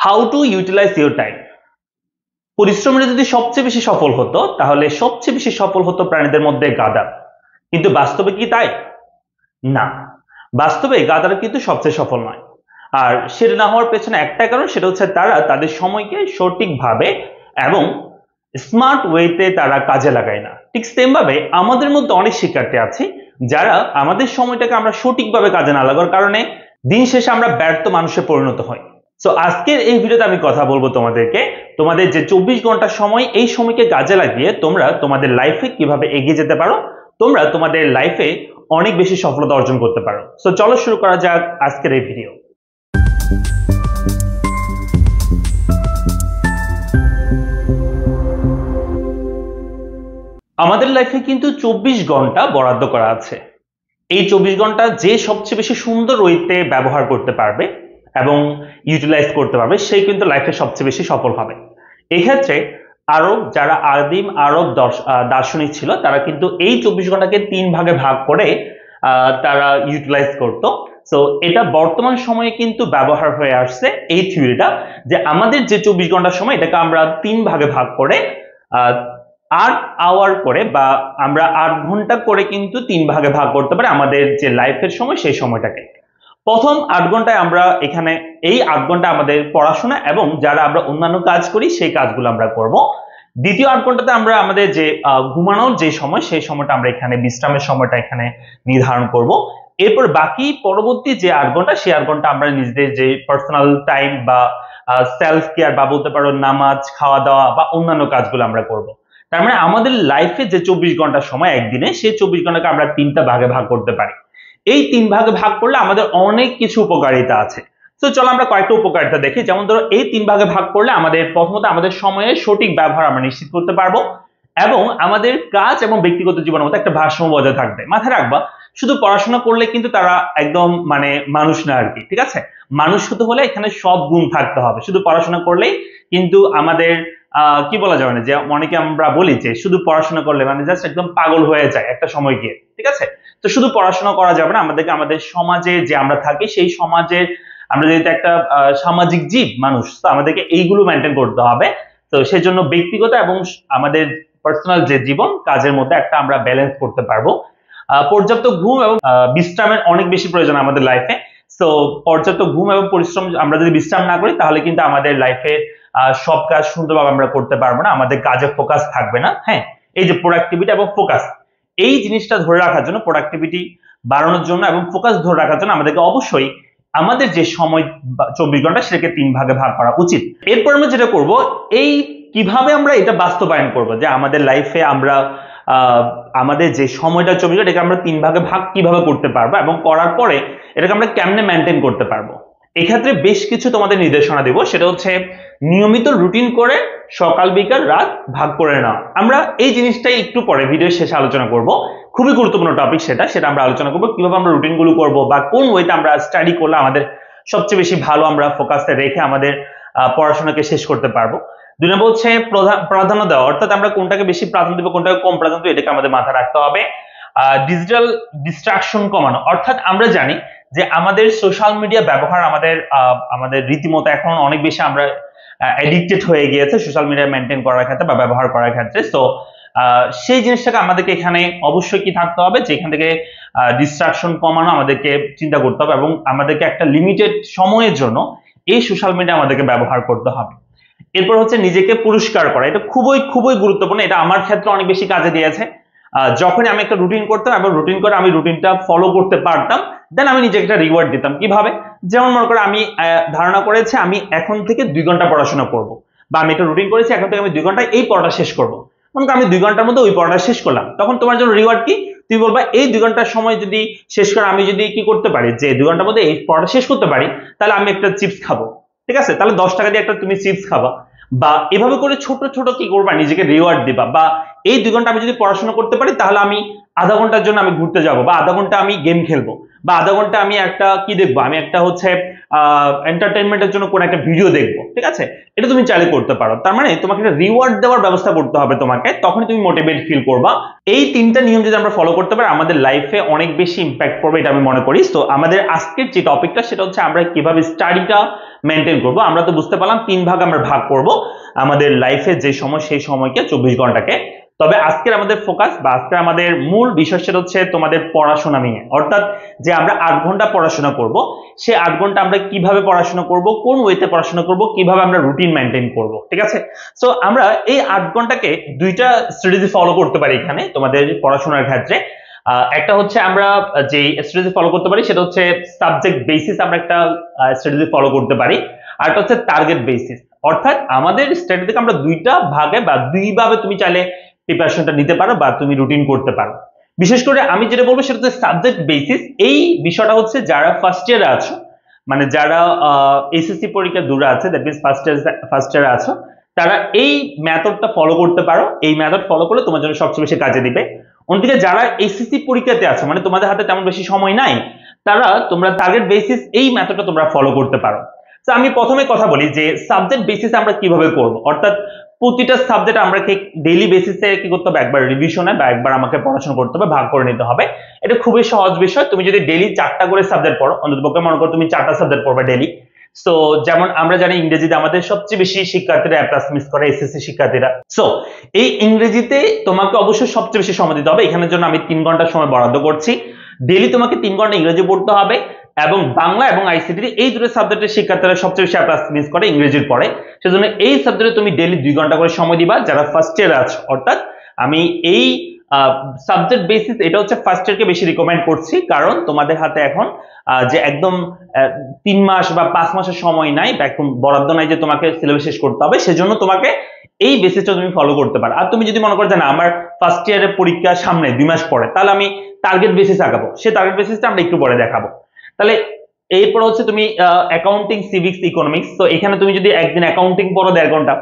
How to utilize your time. পরিশ্রমীরা যদি সবচেয়ে বেশি সফল হতো তাহলে সবচেয়ে বেশি সফল হতো প্রাণীদের মধ্যে গাধা। কিন্তু বাস্তবে কি তাই? না, বাস্তবে গাধারা কিন্তু সবচেয়ে সফল নয়। আর সেটা না হওয়ার পেছনে একটা কারণ, সেটা হচ্ছে তারা তাদের সময়কে সঠিকভাবে এবং স্মার্ট ওয়েতে তারা কাজে লাগায় না। ঠিক সেম ভাবে আমাদের মধ্যে অনেক শিক্ষার্থী আছে যারা আমাদের সময়টাকে আমরা সঠিকভাবে কাজে না লাগার কারণে দিন শেষে আমরা ব্যর্থ মানুষে পরিণত হই। সো আজকের এই ভিডিওতে আমি কথা বলবো তোমাদেরকে, তোমাদের যে 24 ঘন্টা সময়, এই সময়কে কাজে লাগিয়ে তোমরা তোমাদের লাইফে কিভাবে এগিয়ে যেতে পারো, তোমরা তোমাদের লাইফে অনেক বেশি সফলতা অর্জন করতে পারো। সো চলো শুরু করা যাক আজকের এই ভিডিও। আমাদের লাইফে কিন্তু 24 ঘন্টা বরাদ্দ করা আছে। এই 24 ঘন্টা যে সবচেয়ে বেশি সুন্দর ওয়েতে ব্যবহার করতে পারবে এবং ইউটিলাইজ করতে পারবে, সেই কিন্তু লাইফে সবচেয়ে বেশি সফল হবে। এক্ষেত্রে যারা আদিম আরব দার্শনিক ছিল, তারা কিন্তু এই 24 ঘন্টাকে 3 ভাগে ভাগ করে তারা ইউটিলাইজ করত। সো এটা বর্তমান সময়ে কিন্তু ব্যবহার হয়ে আসছে এই থিওরিটা, যে আমাদের যে 24 ঘন্টার সময়, এটাকে আমরা 3 ভাগে ভাগ করে 8 আওয়ার করে বা আমরা 8 ঘন্টা করে কিন্তু 3 ভাগে ভাগ করতে পারি আমাদের যে লাইফের সময়, সেই সময়টাকে। প্রথম 8 ঘন্টায় আমরা এখানে, এই 8 ঘন্টা আমাদের পড়াশোনা এবং যারা আমরা অন্যান্য কাজ করি সেই কাজগুলো আমরা করব। দ্বিতীয় 8 ঘন্টাতে আমরা আমাদের যে ঘুমানোর যে সময়, সেই সময়টা আমরা এখানে বিশ্রামের সময়টা এখানে নির্ধারণ করব। এরপর বাকি পরবর্তী যে 8 ঘন্টা, সেই 8 ঘন্টা আমরা নিজেদের যে পার্সোনাল টাইম বা সেলফ কেয়ার বা বলতে পারো নামাজ, খাওয়া দাওয়া বা অন্যান্য কাজগুলো আমরা করব। তার মানে আমাদের লাইফে যে 24 ঘন্টা সময় একদিনে, সেই 24 ঘন্টাকে আমরা 3টা ভাগে ভাগ করতে পারি। এই 3 ভাগে ভাগ করলে আমাদের অনেক কিছু উপকারিতা আছে। তো চলো আমরা কয়েকটা উপকারিতা দেখি। যেমন ধরো, এই 3 ভাগে ভাগ করলে আমাদের প্রথমত আমাদের সময়ের সঠিক ব্যবহার আমরা নিশ্চিত করতে পারবো এবং আমাদের কাজ এবং ব্যক্তিগত জীবনের মধ্যে একটা ভারসাম্য বজায় থাকবে। মাথায় রাখবা, শুধু পড়াশোনা করলে কিন্তু তারা একদম মানুষ না আর কি, ঠিক আছে? মানুষ হতে হলে এখানে সব গুণ থাকতে হবে। শুধু পড়াশোনা করলেই কিন্তু আমাদের কি বলা যাবে না, যে অনেকে আমরা বলি যে শুধু পড়াশোনা করলে জাস্ট একদম পাগল হয়ে যায় একটা সময় গিয়ে, ঠিক আছে? তো শুধু পড়াশোনা করা যাবে না, আমাদেরকে আমাদের সমাজে যে আমরা থাকি, সেই সমাজের, আমরা যেহেতু একটা সামাজিক জীব মানুষ, তো আমাদেরকে এইগুলো মেনটেন করতে হবে। তো সেই জন্য ব্যক্তিগত এবং আমাদের পার্সোনাল যে জীবন, কাজের মধ্যে একটা আমরা ব্যালেন্স করতে পারবো। পর্যাপ্ত ঘুম এবং বিশ্রামের অনেক বেশি প্রয়োজন আমাদের লাইফে। তো পর্যাপ্ত ঘুম এবং পরিশ্রম, আমরা যদি বিশ্রাম না করি তাহলে কিন্তু আমাদের লাইফে সব কাজ সুন্দরভাবে আমরা করতে পারবো না, আমাদের কাজে ফোকাস থাকবে না। হ্যাঁ, এই যে প্রোডাক্টিভিটি এবং ফোকাস, এই জিনিসটা ধরে রাখার জন্য, প্রোডাক্টিভিটি বাড়ানোর জন্য এবং ফোকাস ধরে রাখার জন্য আমাদেরকে অবশ্যই আমাদের যে সময় 24 ঘন্টা, সেটাকে 3 ভাগে ভাগ করা উচিত। এরপর আমরা যেটা করব, এই কিভাবে আমরা এটা বাস্তবায়ন করব, যে আমাদের লাইফে আমরা আমাদের যে সময়টা 24 ঘন্টা, এটাকে আমরা 3 ভাগে ভাগ কিভাবে করতে পারবো এবং করার পরে এটাকে আমরা কেমনে মেনটেন করতে পারবো। এক্ষেত্রে বেশ কিছু তোমাদের নির্দেশনা দেব। সেটা হচ্ছে নিয়মিত রুটিন করে সকাল বিকাল রাত ভাগ করে নেওয়া। আমরা এই জিনিসটাই একটু পরে ভিডিও শেষে আলোচনা করব। খুবই গুরুত্বপূর্ণ টপিক সেটা আমরা আলোচনা করবো, কিভাবে আমরা রুটিন গুলো করবো বা কোন ওয়েতে আমরা স্টাডি করলে আমাদের সবচেয়ে বেশি ভালো আমরা ফোকাসে রেখে আমাদের পড়াশোনাকে শেষ করতে পারবো। 2 নম্বর হচ্ছে প্রাধান্য দেওয়া, অর্থাৎ আমরা কোনটাকে বেশি প্রাধান্য দেবো, কোনটাকে কম প্রাধান্য দেবো, এটাকে আমাদের মাথায় রাখতে হবে। ডিজিটাল ডিস্ট্রাকশন কমানো, অর্থাৎ আমরা জানি যে আমাদের সোশ্যাল মিডিয়া ব্যবহার আমাদের রীতিমতো এখন অনেক বেশি আমরা অ্যাডিক্টেড হয়ে গিয়েছে সোশ্যাল মিডিয়া মেনটেন করার ক্ষেত্রে বা ব্যবহার করার ক্ষেত্রে। তো সেই জিনিসটাকে আমাদেরকে এখানে অবশ্যই কি থাকতে হবে, যে এখান থেকে ডিস্ট্রাকশন কমানো আমাদেরকে চিন্তা করতে হবে এবং আমাদেরকে একটা লিমিটেড সময়ের জন্য এই সোশ্যাল মিডিয়া আমাদেরকে ব্যবহার করতে হবে। এরপর হচ্ছে নিজেকে পুরস্কার করা, এটা খুবই খুবই গুরুত্বপূর্ণ। এটা আমার ক্ষেত্রে অনেক বেশি কাজে দিয়েছে। যখন আমি একটা রুটিন করতাম এবং রুটিন করে আমি রুটিনটা ফলো করতে পারতাম, দেন আমি নিজেকে একটা রিওয়ার্ড দিতাম। কিভাবে? যেমন মনে করো, আমি ধারণা করেছি আমি এখন থেকে 2 ঘন্টা পড়াশোনা করব, বা আমি একটা রুটিন করেছি এখন থেকে আমি 2 ঘন্টায় এই পড়াটা শেষ করব। মনে করো আমি 2 ঘন্টার মধ্যে ওই পড়াটা শেষ করলাম, তখন তোমার জন্য রিওয়ার্ড কি? তুমি বলবা এই 2 ঘন্টার সময় যদি শেষ করে আমি যদি কি করতে পারি, যে 2 ঘন্টার মধ্যে এই পড়াটা শেষ করতে পারি, তাহলে আমি একটা চিপস খাবো, ঠিক আছে? তাহলে 10 টাকা দিয়ে একটা তুমি চিপস খাবা। বা এভাবে করে ছোট ছোট কি করবা, নিজেকে রিওয়ার্ড দিবা। বা এই 2 ঘন্টা আমি যদি পড়াশোনা করতে পারি, তাহলে আমি আধা ঘন্টার জন্য আমি ঘুরতে যাব, বা আধা ঘন্টা আমি গেম খেলবো, বা আধা ঘন্টা আমি একটা কি দেখবো, আমি একটা হচ্ছে এন্টারটেনমেন্টের জন্য কোন একটা ভিডিও দেখবো, ঠিক আছে, এটা তুমি চাইলে করতে পারো। তার মানে তোমাকে একটা রিওয়ার্ড দেওয়ার ব্যবস্থা করতে হবে তোমাকে, তখনই তুমি মোটিভেট ফিল করবা। এই তিনটা নিয়ম যদি আমরা ফলো করতে পারি আমাদের লাইফে অনেক বেশি ইম্প্যাক্ট করবে, এটা আমি মনে করি। তো আমাদের আজকের যে টপিকটা সেটা হচ্ছে আমরা কিভাবে স্টাডিটা মেনটেন করব। আমরা তো বুঝতে পারলাম 3 ভাগ আমরা ভাগ করব আমাদের লাইফে যে সময়, সেই সময়কে 24 ঘন্টাকে। তবে আজকের আমাদের ফোকাস বা আজকের আমাদের মূল বিষয় সেটা হচ্ছে তোমাদের পড়াশোনা নিয়ে, অর্থাৎ যে আমরা 8 ঘন্টা পড়াশোনা করব, সে 8 ঘন্টা আমরা কিভাবে পড়াশোনা করব, কোন ওয়েতে পড়াশোনা করব, কিভাবে আমরা রুটিন মেনটেন করব, ঠিক আছে। সো আমরা এই 8 ঘন্টাকে দুইটা স্ট্র্যাটেজি ফলো করতে পারি এখানে তোমাদের পড়াশোনার ক্ষেত্রে। একটা হচ্ছে আমরা যে স্ট্র্যাটেজি ফলো করতে পারি সেটা হচ্ছে সাবজেক্ট বেসিস, আমরা একটা স্ট্র্যাটেজি ফলো করতে পারি। আর একটা হচ্ছে টার্গেট বেসিস, অর্থাৎ আমাদের স্ট্র্যাটেজিকে আমরা দুইটা ভাগে বা দুইভাবে তুমি চাইলে প্রিপারেশনটা নিতে পারো বা তুমি রুটিন করতে পারো। বিশেষ করে আমি যেটা বলবো সেটা হচ্ছে সাবজেক্ট বেসিস। এই বিষয়টা হচ্ছে যারা ফার্স্ট ইয়ারে আছো, মানে যারা এসএসসি পরীক্ষা দূরে আছে, দ্যাট মিনস ফার্স্ট ইয়ারে আছো, তারা এই মেথডটা ফলো করতে পারো। এই মেথড ফলো করলে তোমার জন্য সবচেয়ে বেশি কাজে দিবে। অন্যদিকে যারা এসএসসি পরীক্ষাতে আছো, মানে তোমাদের হাতে তেমন বেশি সময় নাই, তারা তোমরা টার্গেট বেসিস এই মেথডটা তোমরা ফলো করতে পারো। তো আমি প্রথমে কথা বলি যে সাবজেক্ট বেসিস আমরা কিভাবে করব, অর্থাৎ প্রতিটা সাবজেক্ট আমরা কি ডেইলি বেসিসে কি করতে হবে, একবার রিভিশনে বা একবার আমাকে পড়াশোনা করতে হবে, ভাগ করে নিতে হবে। এটা খুবই সহজ বিষয়। তুমি যদি ডেইলি 4টা করে সাবজেক্ট পড়ো, অন্ততপক্ষে মনে করো তুমি 4টা সাবজেক্ট পড়বে ডেইলি। সো যেমন আমরা জানি ইংরেজিতে আমাদের সবচেয়ে বেশি শিক্ষার্থীরা অ্যাপ্লাস মিস করে, এসএসসি শিক্ষার্থীরা। সো এই ইংরেজিতে তোমাকে অবশ্যই সবচেয়ে বেশি সময় দিতে হবে। এখানের জন্য আমি 3 ঘন্টা সময় বরাদ্দ করছি। ডেইলি তোমাকে 3 ঘন্টা ইংরেজি পড়তে হবে, এবং বাংলা এবং আইসিটি এই দুটো সাবজেক্টের শিক্ষার্থীরা সবচেয়ে বেশি অ্যাপ্লাস মিস করে ইংরেজির পরে। সেজন্য এই সাবজেক্টে তুমি ডেইলি 2 ঘন্টা করে সময় দিবা যারা ফার্স্ট ইয়ারে আছো। অর্থাৎ আমি এই সাবজেক্ট বেসিস এটা হচ্ছে ফার্স্ট ইয়ারকে বেশি রিকমেন্ড করছি, কারণ তোমাদের হাতে এখন যে একদম 3 মাস বা 5 মাসের সময় নাই বা একদম বরাদ্দ নাই যে তোমাকে সিলেবাস শেষ করতে হবে। সেজন্য তোমাকে এই বেসিসটা তুমি ফলো করতে পারো। আর তুমি যদি মনে করো যে না, আমার ফার্স্ট ইয়ারের পরীক্ষা সামনে 2 মাস পরে, তাহলে আমি টার্গেট বেসিস আগাবো। সেই টার্গেট বেসিসটা আমরা একটু পরে দেখাবো। তাহলে এরপর হচ্ছে তুমি অ্যাকাউন্টিং, সিভিক্স, ইকোনমিক্স। তো এখানে তুমি যদি একদিন অ্যাকাউন্টিং পড়ো 1.5 ঘন্টা,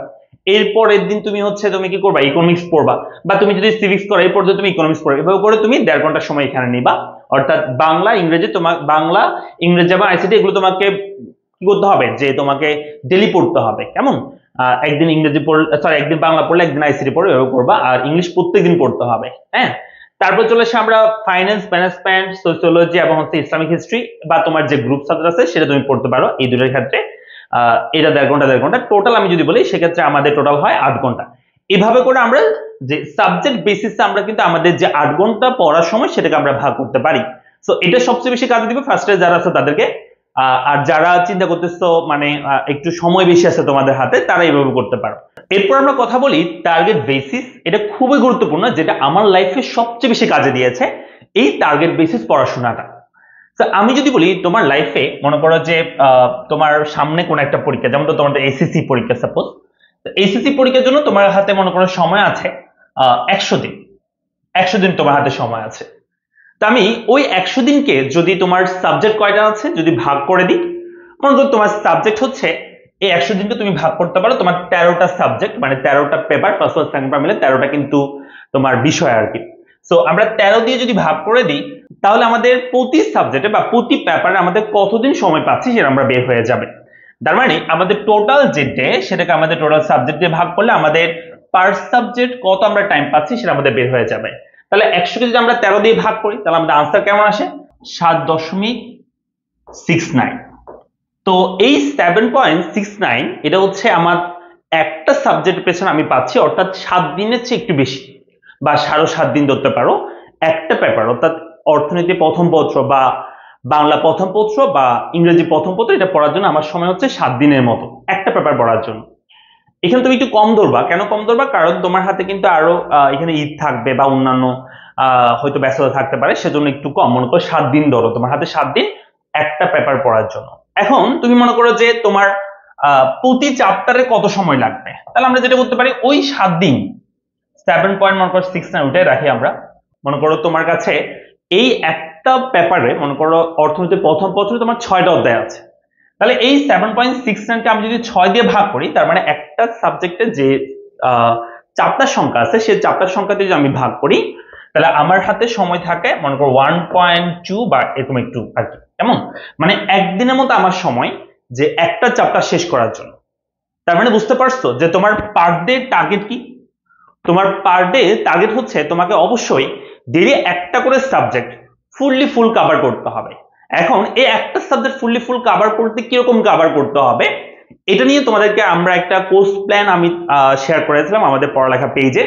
এরপরের দিন তুমি হচ্ছে তুমি কি করবা, ইকোনমিক্স পড়বা। বা তুমি যদি সিভিক্স করো এরপর তুমি ইকোনমিক্স পড়ো। এভাবে করে তুমি 1.5 ঘন্টা সময় এখানে নিবা। অর্থাৎ বাংলা, ইংরেজি, বাংলা, ইংরেজি এবং আইসিটি এগুলো তোমাকে কি করতে হবে, যে তোমাকে ডেলি পড়তে হবে। কেমন, একদিন ইংরেজি পড়লে, সরি, একদিন বাংলা পড়লে একদিন আইসিটি পড়ে, এভাবে করবা। আর ইংলিশ প্রত্যেকদিন পড়তে হবে, হ্যাঁ। তারপর চলে আসে আমরা ফাইন্যান্স, ম্যানেজমেন্ট, সোসিওলজি এবং হচ্ছে ইসলামিক হিস্ট্রি, বা তোমার যে গ্রুপ সাবজেক্ট আছে সেটা তুমি পড়তে পারো। এই দুটোর ক্ষেত্রে এটা 1.5 ঘন্টা টোটাল আমি যদি বলি, সেক্ষেত্রে আমাদের টোটাল হয় 8 ঘন্টা। এভাবে করে আমরা যে সাবজেক্ট বেসিসে আমরা কিন্তু আমাদের যে 8 ঘন্টা পড়ার সময় সেটাকে আমরা ভাগ করতে পারি। সো এটা সবচেয়ে বেশি কাজে দিবে ফার্স্টে যারা আছে তাদেরকে। আর যারা চিন্তা করতেছো মানে একটু সময় বেশি আছে তোমাদের হাতে, তারা এইভাবে করতে পারো। এরপর আমরা কথা বলি টার্গেট বেসিস। এটা খুবই গুরুত্বপূর্ণ, যেটা আমার লাইফে সবচেয়ে বেশি কাজে দিয়েছে, এই টার্গেট বেসিস পড়াশোনাটা। আমি যদি বলি তোমার লাইফে মনে করো যে তোমার সামনে কোন একটা পরীক্ষা, যেমন তোমার এসএসসি পরীক্ষা সাপোজ। এসএসসি পরীক্ষার জন্য তোমার হাতে মনে করো সময় আছে 100 দিন। 100 দিন তোমার হাতে সময় আছে। তা আমি ওই 100 দিনকে যদি তোমার সাবজেক্ট কয়টা আছে যদি ভাগ করে দিই, মনে করো তোমার সাবজেক্ট হচ্ছে, এই 100 দিনকে তুমি ভাগ করতে পারো তোমার 13টা সাবজেক্ট, মানে 13টা paper, first first second paper মিলে 13টা কিন্তু তোমার বিষয় আর কি। সো আমরা 13 দিয়ে যদি ভাগ করে দিই, তাহলে আমাদের প্রতি সাবজেক্টে বা প্রতি পেপারে আমাদের কতদিন সময় পাচ্ছি সেটা আমরা বের হয়ে যাবে। তার মানে আমাদের টোটাল যে ডে, সেটাকে আমাদের টোটাল সাবজেক্ট দিয়ে ভাগ করলে আমাদের পার সাবজেক্ট কত আমরা টাইম পাচ্ছি সেটা আমাদের বের হয়ে যাবে। তাহলে 100 কে যদি আমরা 13 দিয়ে ভাগ করি, তাহলে আমাদের আনসার কেমন আসে, 7.69। তো এই 7.69 এটা হচ্ছে আমার একটা সাবজেক্ট পেছনে আমি পাচ্ছি, অর্থাৎ 7 দিনের চেয়ে একটু বেশি, বা 7.5 দিন ধরতে পারো একটা পেপার, অর্থাৎ অর্থনীতি প্রথম পত্র বা বাংলা প্রথম পত্র বা ইংরেজি প্রথম পত্র, এটা পড়ার জন্য আমার সময় হচ্ছে 7 দিনের মতো একটা পেপার পড়ার জন্য। এখানে তুমি একটু কম ধরবা। কেন কম ধরবা, কারণ তোমার হাতে কিন্তু আরো এখানে ঈদ থাকবে বা অন্যান্য হয়তো ব্যস্ততা থাকতে পারে, সেজন্য একটু কম। মনে করো 7 দিন ধরো, তোমার হাতে 7 দিন একটা পেপার পড়ার জন্য। এখন তুমি মনে করো যে তোমার প্রতি চ্যাপ্টারে কত সময় লাগবে, তাহলে আমরা যেটা করতে পারি, ওই 7 দিন 7.69 ওটাই রাখি আমরা। মনে করো তোমার কাছে এই একটা পেপারে মনে করো অর্থনীতির প্রথম পত্রে তোমার 6টা অধ্যায় আছে, তাহলে এই 7.69কে আমি যদি 6 দিয়ে ভাগ করি, তার মানে একটা সাবজেক্টে যে চ্যাপ্টার সংখ্যা আছে সেই চ্যাপ্টার সংখ্যাতে যদি আমি ভাগ করি, তাহলে আমার হাতে সময় থাকে মনে করো 1.2 বা এরকম একটু আর কি, কেমন মানে একদিনের মতো আমার সময় যে একটা চ্যাপ্টার শেষ করার জন্য। তার মানে বুঝতে পারছো যে তোমার পার ডে টার্গেট কি? তোমার পার ডে টার্গেট হচ্ছে তোমাকে অবশ্যই ডেইলি একটা করে সাবজেক্ট ফুল কভার করতে হবে। এখন এই একটা সাবজেক্ট ফুল কভার করতে কিরকম কভার করতে হবে এটা নিয়ে তোমাদেরকে আমরা একটা কোর্স প্ল্যান আমি শেয়ার করেছিলাম আমাদের পড়ালেখা পেজে।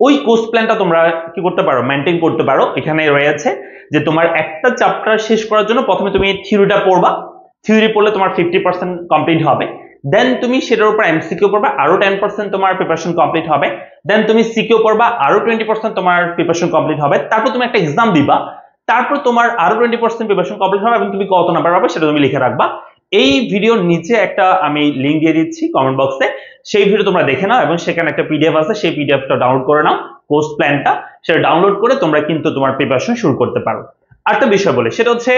ওই কোর্স প্ল্যানটা তোমরা কি করতে পারো, মেনটেন করতে পারো। এখানে রয়েছে যে তোমার একটা চ্যাপ্টার শেষ করার জন্য প্রথমে তুমি থিওরিটা পড়বা, থিওরি পড়লে তোমার 50% কমপ্লিট হবে। দেন তুমি সেটার উপর এমসিকিউ পড়বা, আরো 10% তোমার প্রিপারেশন কমপ্লিট হবে। দেন তুমি সিকিউ পড়বা, আরো 20% তোমার প্রিপারেশন কমপ্লিট হবে। তারপর তুমি একটা এক্সাম দিবা, তারপর তোমার আরো 20% প্রিপারেশন কমপ্লিট হবে এবং তুমি কত নাম্বার পাবে সেটা তুমি লিখে রাখবা। এই ভিডিওর নিচে একটা আমি লিংক দিয়ে দিচ্ছি কমেন্ট বক্সে, সেই ভিডিও তোমরা দেখে নাও এবং সেখানে একটা পিডিএফ আছে, সেই পিডিএফটা ডাউনলোড করে নাও, কোর্স প্ল্যানটা সেটা ডাউনলোড করে তোমরা কিন্তু তোমার প্রিপারেশন শুরু করতে পারো। আরেকটা বিষয় বলে সেটা হচ্ছে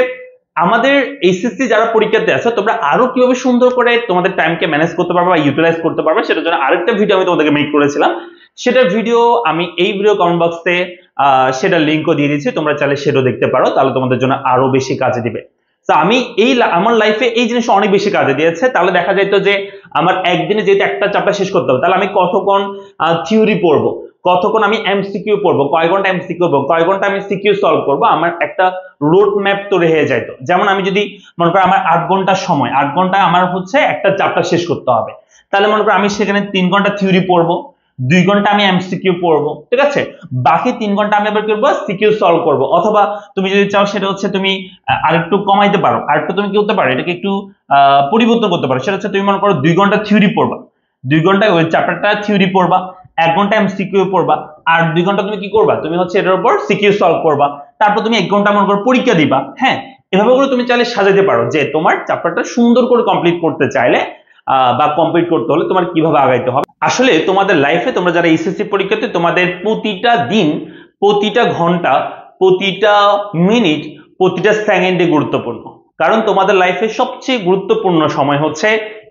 আমাদের এইচএসসি যারা পরীক্ষাতে আছে তোমরা আরো কিভাবে সুন্দর করে তোমাদের টাইমকে ম্যানেজ করতে পারবে বা ইউটিলাইজ করতে পারবে সেটার জন্য আরেকটা ভিডিও আমি তোমাদেরকে মেক করেছিলাম। সেটার ভিডিও আমি এই ভিডিও কমেন্ট বক্সে সেটার লিঙ্কও দিয়ে দিচ্ছি, তোমরা চাইলে সেটাও দেখতে পারো, তাহলে তোমাদের জন্য আরো বেশি কাজে দিবে। তো আমি আমার লাইফে এই জিনিসটা অনেক বেশি কাজে দিয়েছে। তাহলে দেখা যাইতো যে আমার একদিনে যেহেতু একটা চ্যাপ্টার শেষ করতে হবে, তাহলে আমি কতক্ষণ থিওরি পড়বো, কতক্ষণ আমি এমসিকিউ পড়বো, কয় ঘন্টা এমসিকিউ পড়বো, কয় ঘন্টা আমি সিকিউ সলভ করবো, আমার একটা রোড ম্যাপ তৈরি হয়ে যাইতো। যেমন আমি যদি মনে করো আমার 8 ঘন্টার সময়, 8 ঘন্টা আমার হচ্ছে একটা চ্যাপ্টার শেষ করতে হবে, তাহলে মনে করো আমি সেখানে 3 ঘন্টা থিওরি পড়বো, 2 ঘন্টা আমি এমসিকিউ পড়বো, ঠিক আছে, বাকি 3 ঘন্টা আমি আবার করবো সিকিউ সলভ করবো। অথবা তুমি যদি চাও সেটা হচ্ছে তুমি আরেকটু কমাইতে পারো, আরেকটু তুমি কি করতে পারো, এটাকে একটু পরিবর্তন করতে পারো। সেটা হচ্ছে তুমি মনে করো 2 ঘন্টা থিওরি পড়বা, 2 ঘন্টায় ওই চ্যাপ্টারটা থিওরি পড়বা, 1 ঘন্টা এমসিকিউ পড়বা, আর 2 ঘন্টা তুমি কি করবা, তুমি হচ্ছে এটার উপর সিকিউ সলভ করবা। তারপর তুমি 1 ঘন্টা মনে করো পরীক্ষা দিবা। হ্যাঁ, এভাবে করে তুমি চাইলে সাজাতে পারো যে তোমার চ্যাপ্টারটা সুন্দর করে কমপ্লিট করতে চাইলে বা কমপ্লিট করতে হলে তোমার কিভাবে আগাইতে হবে। আসলে তোমাদের লাইফে তোমরা যারা এসএসসি পরীক্ষাতে, তোমাদের প্রতিটা দিন, প্রতিটা ঘন্টা, প্রতিটা মিনিট, প্রতিটা সেকেন্ডে গুরুত্বপূর্ণ। কারণ তোমাদের লাইফে সবচেয়ে গুরুত্বপূর্ণ সময় হচ্ছে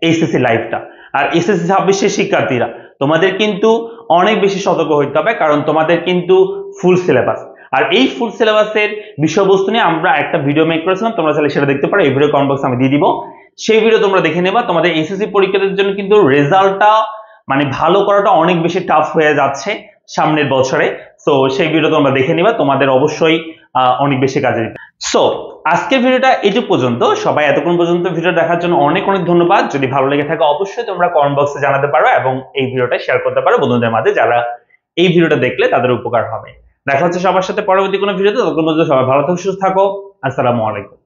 এসএসসি লাইফটা। আর এসএসসি 26 শিক্ষার্থীরা তোমাদের কিন্তু অনেক বেশি সতর্ক হইতে হবে, কারণ তোমাদের কিন্তু ফুল সিলেবাস। আর এই ফুল সিলেবাসের বিষয়বস্তু নিয়ে আমরা একটা ভিডিও মেক করেছিলাম, তোমরা চাইলে সেটা দেখতে পারো, এই ভিডিও কমেন্ট বক্সে আমি দিয়ে দিব, সেই ভিডিও তোমরা দেখে নেবা। তোমাদের এসএসসি পরীক্ষার জন্য কিন্তু রেজাল্টটা মানে ভালো করাটা অনেক বেশি টাফ হয়ে যাচ্ছে সামনের বছরে। সো সেই ভিডিও তোমরা দেখে নিবা, তোমাদের অবশ্যই অনেক বেশি কাজে দিবে। সো আজকের ভিডিওটা এইটুকু পর্যন্ত। সবাই এতক্ষণ পর্যন্ত ভিডিও দেখার জন্য অনেক অনেক ধন্যবাদ। যদি ভালো লেগে থাকে অবশ্যই তোমরা কমেন্ট বক্সে জানাতে পারো এবং এই ভিডিওটা শেয়ার করতে পারো বন্ধুদের মাঝে, যারা এই ভিডিওটা দেখলে তাদের উপকার হবে। দেখা হচ্ছে সবার সাথে পরবর্তী কোনো ভিডিওতে। ততক্ষণ পর্যন্ত সবাই ভালো থাকো, সুস্থ থাকো। আসসালামু আলাইকুম।